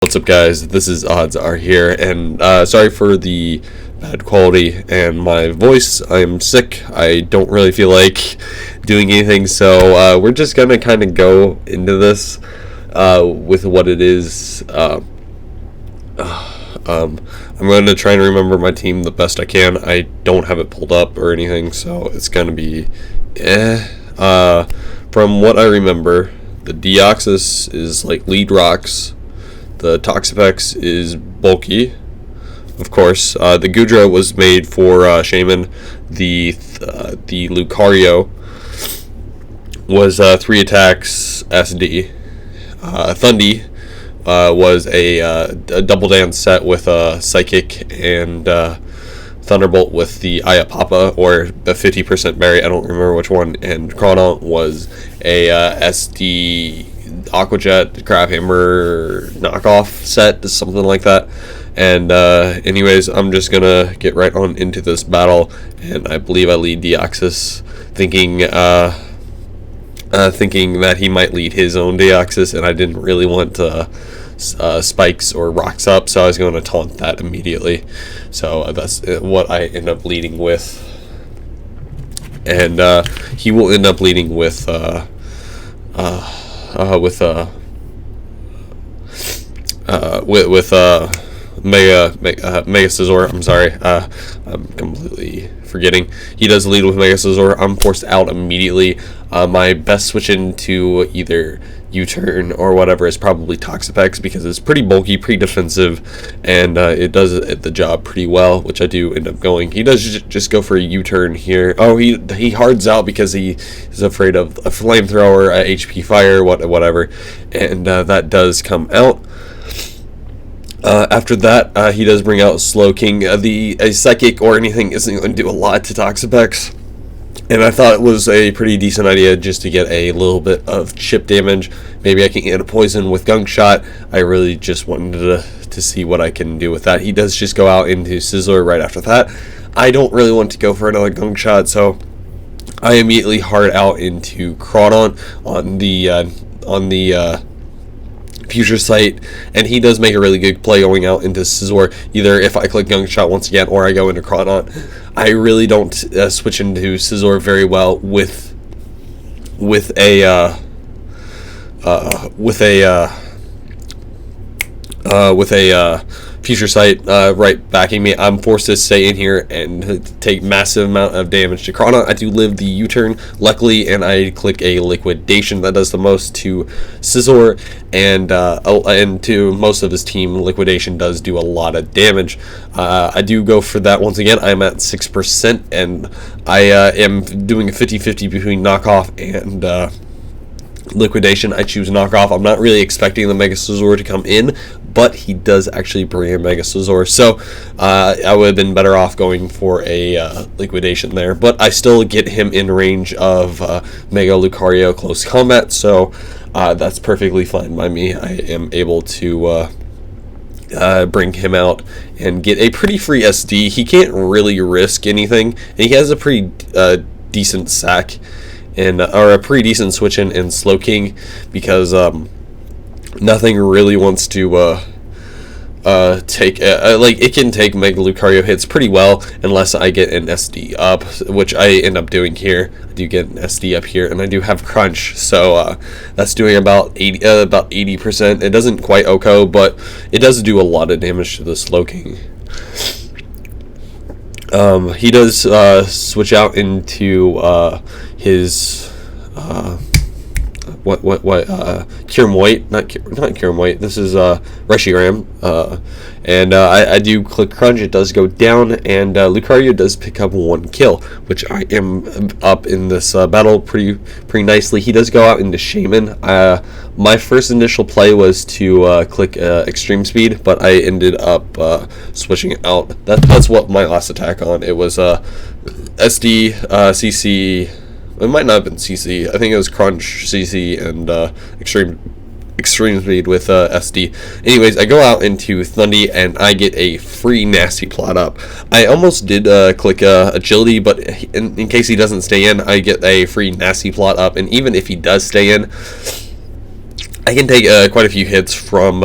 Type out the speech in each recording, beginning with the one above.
What's up, guys? This is Odds Are here, and sorry for the bad quality and my voice. I'm sick. I don't really feel like doing anything, so we're just gonna kind of go into this with what it is. I'm going to try and remember my team the best I can. I don't have it pulled up or anything, so it's gonna be from what I remember, the Deoxys is like lead rocks. The Toxapex is bulky, of course. The Gudra was made for Shaman. The Lucario was 3 attacks SD. Thundy was a double dance set with Psychic and Thunderbolt with the Ayapapa or the 50% berry. I don't remember which one. And Chronon was a SD Aquajet Crabhammer knockoff set, something like that. And anyways, I'm just gonna get right on into this battle, and I believe I lead Deoxys, thinking that he might lead his own Deoxys, and I didn't really want spikes or rocks up, so I was going to taunt that immediately. So that's what I end up leading with, and he will end up leading with Mega Scizor. I'm sorry, I'm completely forgetting. He does lead with Mega Scizor. I'm forced out immediately. My best switch into either U-turn or whatever is probably Toxapex, because it's pretty bulky, pretty defensive, and it does the job pretty well, which I do end up going. He does just go for a U-turn here. Oh, he hards out because he is afraid of a flamethrower, HP fire, whatever, and that does come out. After that, he does bring out Slow King. A Psychic or anything isn't going to do a lot to Toxapex, and I thought it was a pretty decent idea just to get a little bit of chip damage. Maybe I can get a poison with Gunk Shot. I really just wanted to see what I can do with that. He does just go out into Scizor right after that. I don't really want to go for another Gunk Shot, so I immediately hard out into Chronon on the future sight, and he does make a really good play going out into Scizor. Either if I click Gunk Shot once again or I go into Chronon. I really don't switch into Scizor very well with a future sight right backing me. I'm forced to stay in here and take massive amount of damage to Chronon. I do live the U-turn, luckily, and I click a liquidation that does the most to Scizor, and to most of his team. Liquidation does do a lot of damage. I do go for that once again. I'm at 6%, and I am doing a 50-50 between knockoff and liquidation. I choose knockoff. I'm not really expecting the Mega Scizor to come in, but he does actually bring in Mega Scizor, so I would have been better off going for a liquidation there, but I still get him in range of Mega Lucario close combat, so that's perfectly fine by me. I am able to bring him out and get a pretty free SD. He can't really risk anything, and he has a pretty decent sack and or a pretty decent switch in Slow King, because nothing really wants to take like it can take Mega Lucario hits pretty well unless I get an SD up, which I end up doing here. I do get an SD up here, and I do have Crunch, so that's doing about 80%. It doesn't quite OHKO, but it does do a lot of damage to the Slow King. He does switch out into his Kiermoit, not Kiermoit. This is Reshiram, and I do click Crunch. It does go down, and Lucario does pick up 1 kill, which I am up in this battle pretty nicely. He does go out into Shaman. My first initial play was to click Extreme Speed, but I ended up switching out. That's what my last attack on. It was SD, CC. It might not have been CC. I think it was Crunch, CC, and Extreme Speed with SD. Anyways, I go out into Thundy, and I get a free nasty plot up. I almost did click Agility, but in case he doesn't stay in, I get a free nasty plot up. And even if he does stay in, I can take quite a few hits from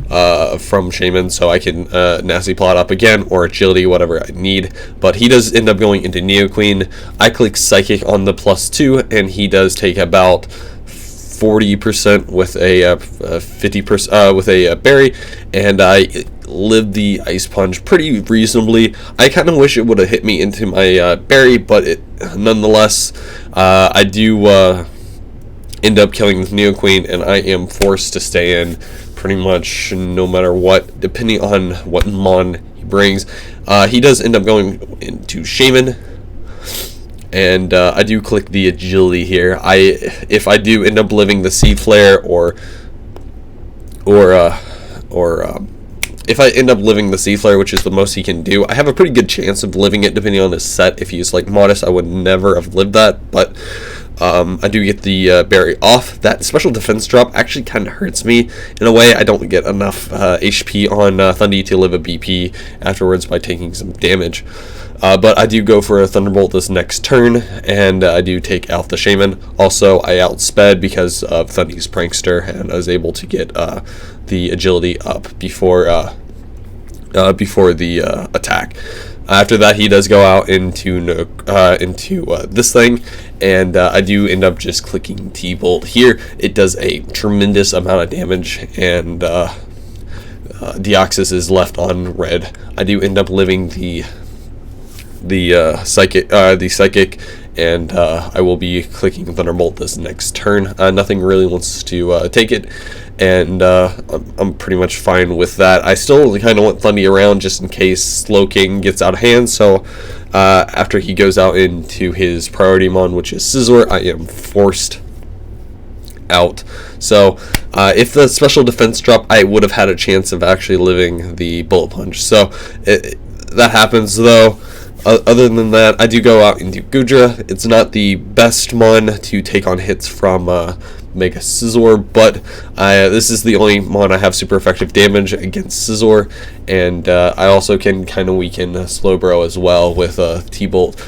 from Shaman, so I can nasty plot up again, or agility, whatever I need. But he does end up going into Neo Queen. I click Psychic on the +2, and he does take about 40% with a 50% with a berry, and I lived the Ice Punch pretty reasonably. I kind of wish it would have hit me into my berry, but it nonetheless, I do end up killing the Neo Queen, and I am forced to stay in pretty much no matter what, depending on what mon he brings. He does end up going into Shaman, and I do click the agility here. If I do end up living the Sea Flare, or if I end up living the Sea Flare, which is the most he can do, I have a pretty good chance of living it depending on his set. If he's like modest, I would never have lived that, but I do get the berry off. That special defense drop actually kind of hurts me in a way. I don't get enough HP on Thundy to live a BP afterwards by taking some damage. But I do go for a Thunderbolt this next turn, and I do take out the Shaman. Also, I outsped because of Thundy's Prankster, and I was able to get the agility up before the attack. After that, he does go out into this thing, and I do end up just clicking T-Bolt here. It does a tremendous amount of damage, and Deoxys is left on red. I do end up living the psychic, and I will be clicking Thunderbolt this next turn. Nothing really wants to take it, and I'm pretty much fine with that. I still kind of want Thundy around just in case Slowking gets out of hand, so after he goes out into his priority mon, which is Scizor, I am forced out. So if the special defense drop, I would have had a chance of actually living the Bullet Punch. So that happens though. Other than that, I do go out into Goodra. It's not the best mon to take on hits from Mega Scizor, but this is the only mon I have super effective damage against Scizor, and I also can kind of weaken Slowbro as well with T-Bolt.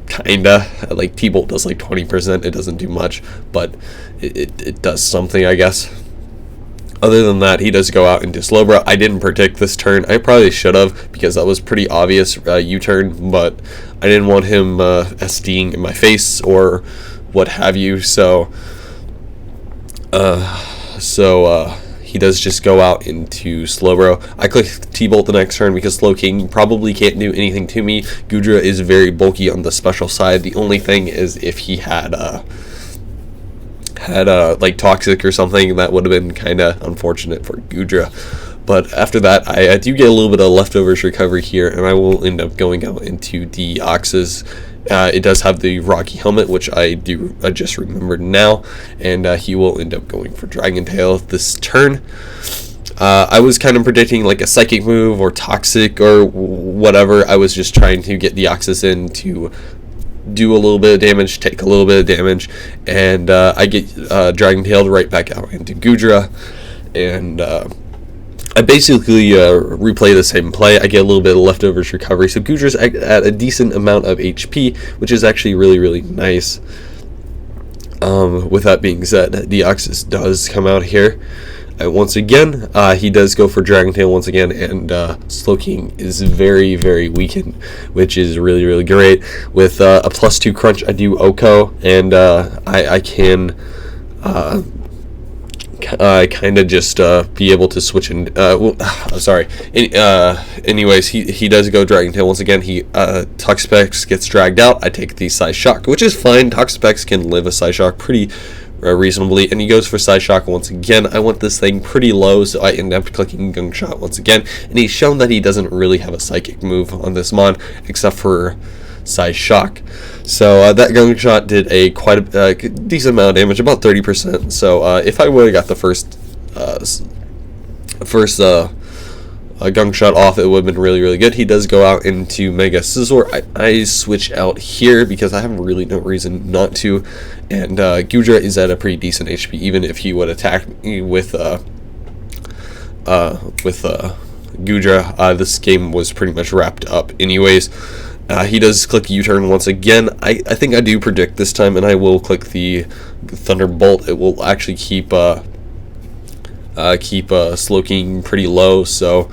Kinda. Like, T-Bolt does like 20%, it doesn't do much, but it does something, I guess. Other than that, he does go out into Slowbro. I didn't predict this turn. I probably should have, because that was pretty obvious U-turn, but I didn't want him SDing in my face or what have you, so he does just go out into Slowbro. I click T-Bolt the next turn because Slowking probably can't do anything to me. Goodra is very bulky on the special side. The only thing is if he had like Toxic or something, that would have been kind of unfortunate for Goodra. But after that, I do get a little bit of leftovers recovery here, and I will end up going out into Deoxys. It does have the Rocky Helmet, which I just remembered now, and he will end up going for Dragon Tail this turn. I was kind of predicting like a Psychic move or Toxic or whatever. I was just trying to get Deoxys in to do a little bit of damage, take a little bit of damage, and I get Dragon Tailed right back out into Goodra, and I basically replay the same play. I get a little bit of leftovers recovery, so Goodra's at a decent amount of HP, which is actually really, really nice. With that being said, Deoxys does come out here. Once again, he does go for Dragon Tail once again, and Slowking is very, very weakened, which is really, really great. With a +2 crunch, I do Oko, and I can kind of just be able to switch and sorry. Anyways, he does go Dragon Tail once again. He Toxapex gets dragged out. I take the Psyshock, which is fine. Toxapex can live a Psyshock pretty reasonably, and he goes for Psyshock once again. I want this thing pretty low, so I end up clicking Gunk Shot once again, and he's shown that he doesn't really have a Psychic move on this mon except for Psyshock. So that Gunk Shot did quite a decent amount of damage, about 30%. So if I would have got the first Gunk Shot off, it would have been really, really good. He does go out into Mega Scizor. I switch out here because I have really no reason not to, and Goodra is at a pretty decent HP, even if he would attack me with Goodra. This game was pretty much wrapped up anyways. He does click U-turn once again. I think I do predict this time, and I will click the Thunderbolt. It will actually keep keep slow king pretty low, so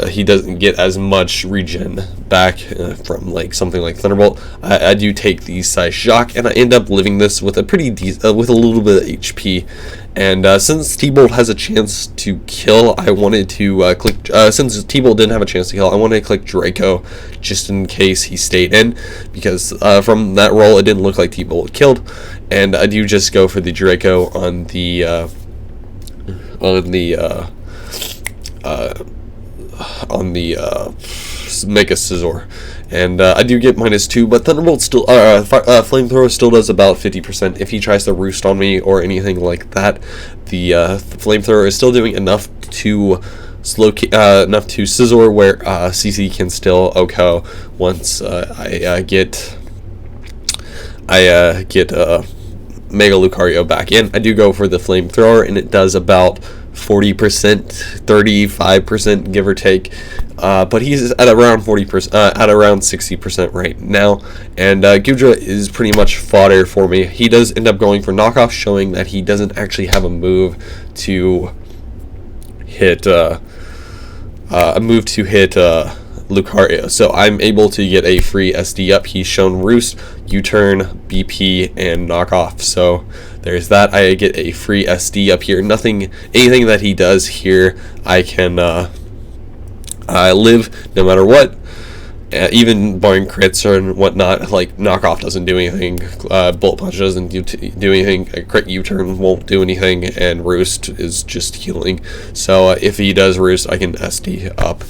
he doesn't get as much regen back from like something like Thunderbolt. I do take the size shock, and I end up living this with a pretty with a little bit of HP. And since T-Bolt has a chance to kill, I wanted to click. Since T-Bolt didn't have a chance to kill, I wanted to click Draco just in case he stayed in, because from that roll it didn't look like T-Bolt killed, and I do just go for the Draco on the Mega Scizor, and I do get -2, but Thunderbolt still, Flamethrower still does about 50%. If he tries to roost on me or anything like that, the Flamethrower is still doing enough to enough to Scizor where CC can still OHKO once I get Mega Lucario back in. I do go for the Flamethrower, and it does about 40%, 35% give or take, but he's at around 40%, at around 60% right now, and Gudra is pretty much fodder for me. He does end up going for knockoff, showing that he doesn't actually have a move to hit Lucario, so I'm able to get a free SD up. He's shown Roost, U-turn, BP, and knockoff, so there's that. I get a free SD up here. Anything that he does here, I can live no matter what, even barring crits and whatnot. Like knockoff doesn't do anything, bullet punch doesn't do anything, a crit U-turn won't do anything, and Roost is just healing. So if he does Roost, I can SD up.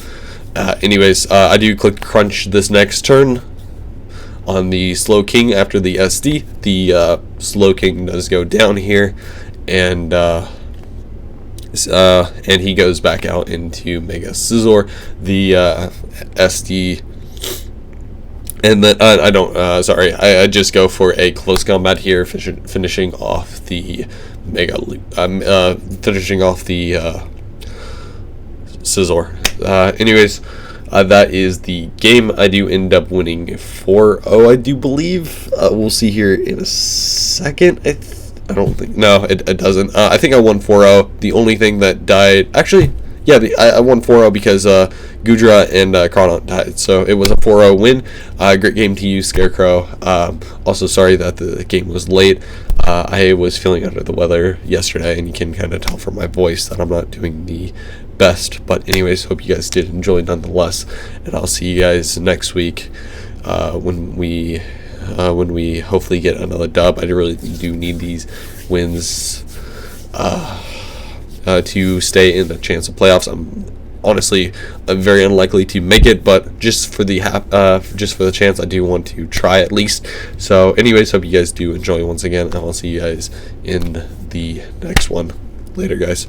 Anyways, I do click Crunch this next turn on the Slow King after the SD. The Slow King does go down here, and he goes back out into Mega Scizor. The SD, and then I don't. Sorry, I just go for a close combat here, finishing off the finishing off the Scizor. Anyways, that is the game. I do end up winning 4-0, I do believe. We'll see here in a second. I don't think, no, it doesn't. I think I won 4-0. The only thing that died, actually, yeah, I won 4-0 because Gudra and Crawdaunt died, so it was a 4-0 win. Great game to you, Scarecrow. Also, sorry that the game was late. I was feeling under the weather yesterday, and you can kind of tell from my voice that I'm not doing the best. But anyways, hope you guys did enjoy nonetheless, and I'll see you guys next week when we hopefully get another dub. I really do need these wins to stay in the chance of playoffs. I'm very unlikely to make it, but just for the chance, I do want to try at least. So anyways, hope you guys do enjoy once again, and I'll see you guys in the next one. Later, guys.